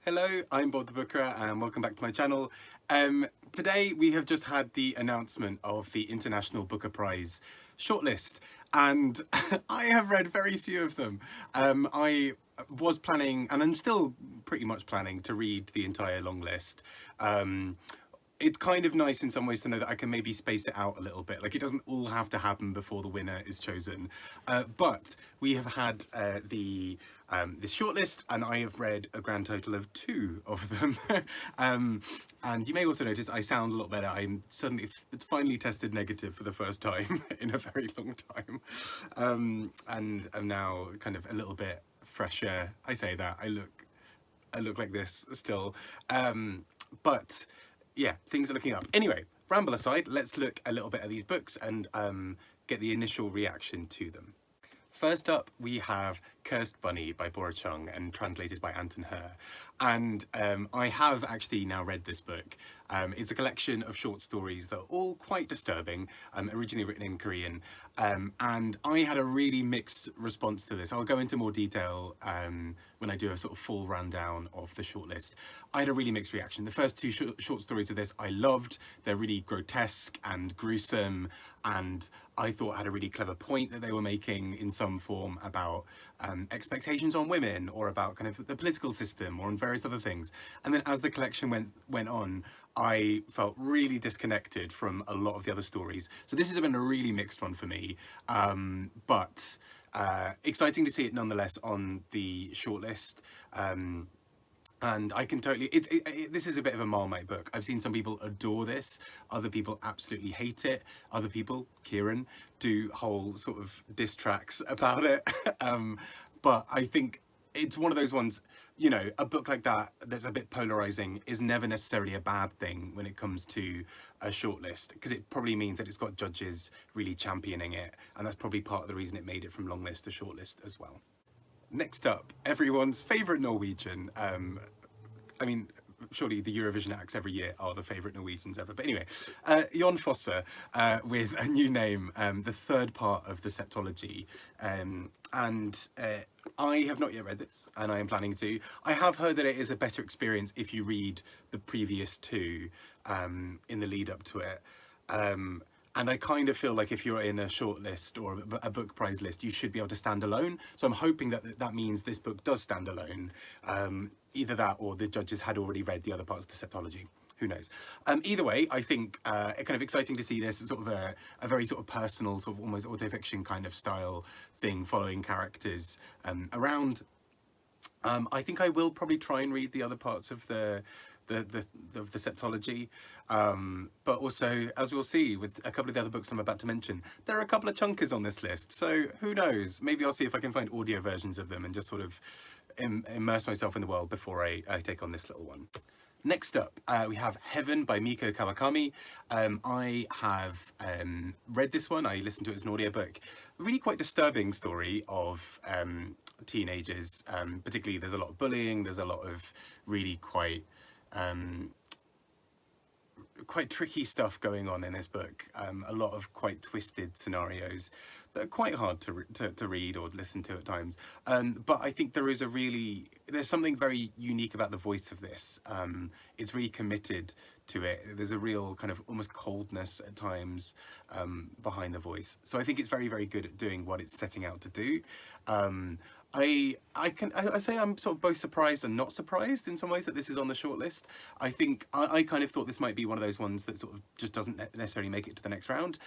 Hello, I'm Bob the Booker and welcome back to my channel. Today we have just had the announcement of the International Booker Prize shortlist and I have read very few of them. I was planning, and I'm still pretty much planning, to read the entire long list. It's kind of nice in some ways to know that I can maybe space it out a little bit. Like, it doesn't all have to happen before the winner is chosen. But we have had this shortlist, and I have read a grand total of 2 of them. And you may also notice I sound a lot better. It's finally tested negative for the first time in a very long time. And I'm now kind of a little bit fresher. I say that, I look like this still. But yeah, things are looking up. Anyway, ramble aside, let's look a little bit at these books and get the initial reaction to them. First up, we have Cursed Bunny by Bora Chung and translated by Anton Hur. And I have actually now read this book. It's a collection of short stories that are all quite disturbing, originally written in Korean. And I had a really mixed response to this. I'll go into more detail when I do a sort of full rundown of the shortlist. I had a really mixed reaction. The first 2 short stories of this I loved. They're really grotesque and gruesome, and I thought had a really clever point that they were making in some form about expectations on women, or about kind of the political system, or on various other things. And then as the collection went on, I felt really disconnected from a lot of the other stories. So this has been a really mixed one for me, but exciting to see it nonetheless on the shortlist. And I can totally, this is a bit of a Marmite book. I've seen some people adore this, other people absolutely hate it, other people, Kieran, do whole sort of diss tracks about it. But I think it's one of those ones, you know, a book like that that's a bit polarizing is never necessarily a bad thing when it comes to a shortlist, because it probably means that it's got judges really championing it, and that's probably part of the reason it made it from long list to shortlist as well. Next up, everyone's favourite Norwegian. I mean, surely the Eurovision acts every year are the favourite Norwegians ever. But anyway, Jon Fosse with a new name, the 3rd part of the Septology. I have not yet read this, and I am planning to. I have heard that it is a better experience if you read the previous 2 in the lead up to it. And I kind of feel like if you're in a shortlist or a book prize list, you should be able to stand alone. So I'm hoping that that means this book does stand alone. Either that, or the judges had already read the other parts of the Septology. Who knows? Either way, I think kind of exciting to see this sort of a very sort of personal, sort of almost autofiction kind of style thing, following characters around. I think I will probably try and read the other parts of the Septology, but also, as we'll see with a couple of the other books I'm about to mention, there are a couple of chunkers on this list, so who knows, maybe I'll see if I can find audio versions of them and just sort of immerse myself in the world before I take on this little one. Next up, we have Heaven by Mieko Kawakami. I have read this one. I listened to it as an audiobook. A really quite disturbing story of teenagers. Particularly, there's a lot of bullying. There's a lot of really quite tricky stuff going on in this book. A lot of quite twisted scenarios that are quite hard to read or listen to at times. But I think there's something very unique about the voice of this. It's really committed to it. There's a real kind of almost coldness at times behind the voice. So I think it's very, very good at doing what it's setting out to do. I say I'm sort of both surprised and not surprised in some ways that this is on the shortlist. I think I kind of thought this might be one of those ones that sort of just doesn't necessarily make it to the next round,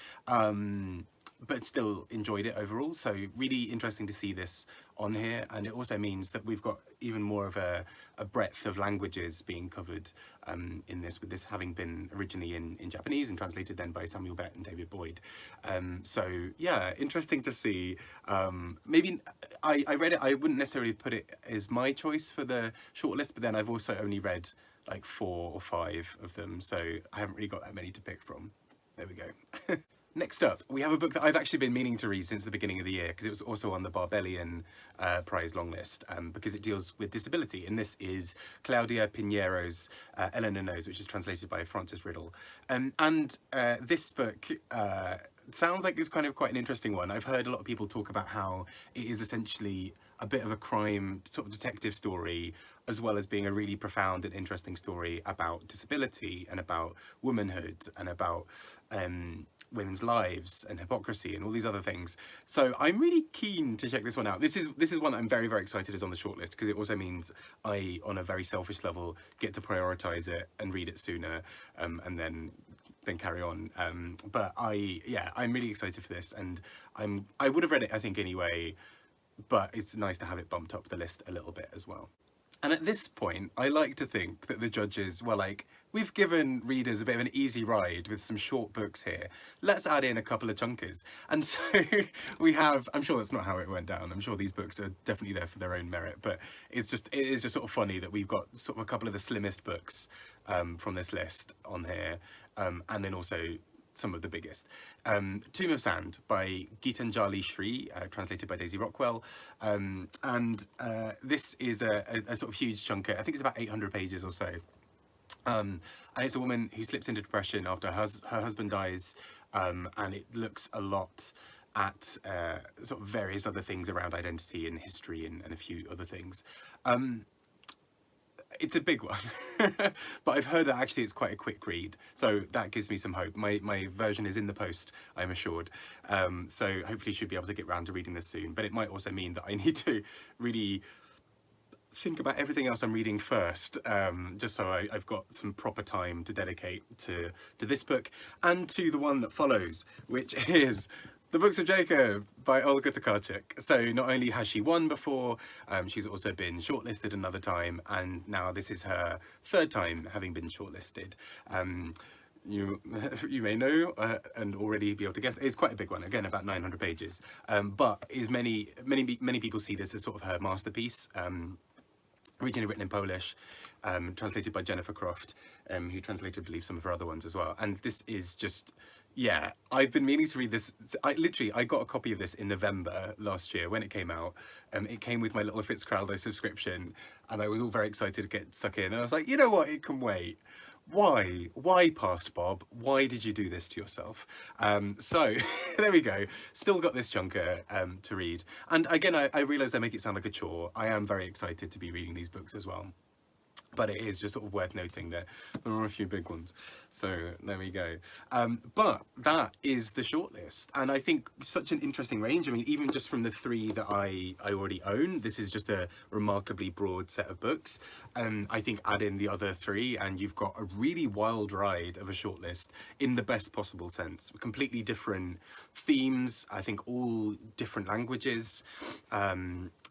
but still enjoyed it overall. So really interesting to see this on here, and it also means that we've got even more of a breadth of languages being covered in this, with this having been originally in Japanese and translated then by Samuel Bett and David Boyd. So yeah, interesting to see. Maybe I read it, I wouldn't necessarily put it as my choice for the shortlist, but then I've also only read like 4 or 5 of them, so I haven't really got that many to pick from. There we go. Next up, we have a book that I've actually been meaning to read since the beginning of the year, because it was also on the Barbellion Prize long list, because it deals with disability. And this is Claudia Piñeiro's Elena Knows, which is translated by Frances Riddle. This book sounds like it's kind of quite an interesting one. I've heard a lot of people talk about how it is essentially a bit of a crime sort of detective story, as well as being a really profound and interesting story about disability and about womanhood and about women's lives and hypocrisy and all these other things. So I'm really keen to check this one out. This is one that I'm very, very excited is on the shortlist, because it also means I, on a very selfish level, get to prioritize it and read it sooner, and then carry on. But I'm really excited for this, and I would have read it, I think, anyway, but it's nice to have it bumped up the list a little bit as well. And at this point, I like to think that the judges were like, we've given readers a bit of an easy ride with some short books here. Let's add in a couple of chunkers. And so we have, I'm sure that's not how it went down. I'm sure these books are definitely there for their own merit, but it is just sort of funny that we've got sort of a couple of the slimmest books from this list on here, and then also some of the biggest. Tomb of Sand by Geetanjali Shree, translated by Daisy Rockwell. This is a sort of huge chunker. I think it's about 800 pages or so. And it's a woman who slips into depression after her husband dies, and it looks a lot at sort of various other things around identity and history and a few other things. It's a big one, but I've heard that actually it's quite a quick read, so that gives me some hope. My version is in the post, I'm assured, so hopefully should be able to get round to reading this soon, but it might also mean that I need to really think about everything else I'm reading first, just so I've got some proper time to dedicate to this book and to the one that follows, which is The Books of Jacob by Olga Tokarczuk. So not only has she won before, she's also been shortlisted another time, and now this is her third time having been shortlisted. You may know and already be able to guess, it's quite a big one, again about 900 pages, but is many people see this as sort of her masterpiece. Originally written in Polish, translated by Jennifer Croft, who translated, I believe, some of her other ones as well. And this is just, yeah, I've been meaning to read this. I got a copy of this in November last year when it came out. It came with my little Fitzcarraldo subscription, and I was all very excited to get stuck in. And I was like, you know what, it can wait. Why Past Bob? Why did you do this to yourself? So there we go. Still got this chunker to read. And again, I realise I make it sound like a chore. I am very excited to be reading these books as well. But it is just sort of worth noting that there are a few big ones. So there we go. But that is the shortlist. And I think such an interesting range. I mean, even just from the three that I already own, this is just a remarkably broad set of books. I think add in the other three and you've got a really wild ride of a shortlist in the best possible sense. Completely different themes, I think all different languages.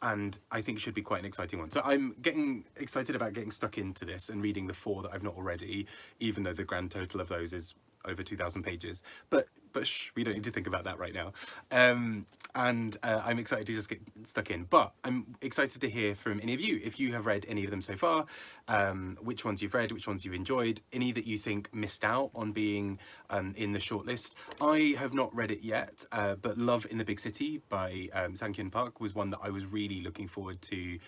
And I think it should be quite an exciting one. So I'm getting excited about getting stuck into this and reading the 4 that I've not already, even though the grand total of those is over 2,000 pages. But shh, we don't need to think about that right now. I'm excited to just get stuck in. But I'm excited to hear from any of you. If you have read any of them so far, which ones you've read, which ones you've enjoyed, any that you think missed out on being in the shortlist. I have not read it yet, but Love in the Big City by Sang-Kyun Park was one that I was really looking forward to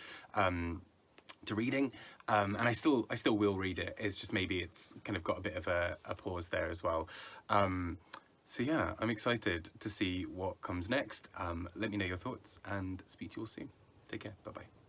reading, and I still will read it. It's just maybe it's kind of got a bit of a pause there as well. So yeah, I'm excited to see what comes next. Let me know your thoughts and speak to you all soon. Take care. Bye bye.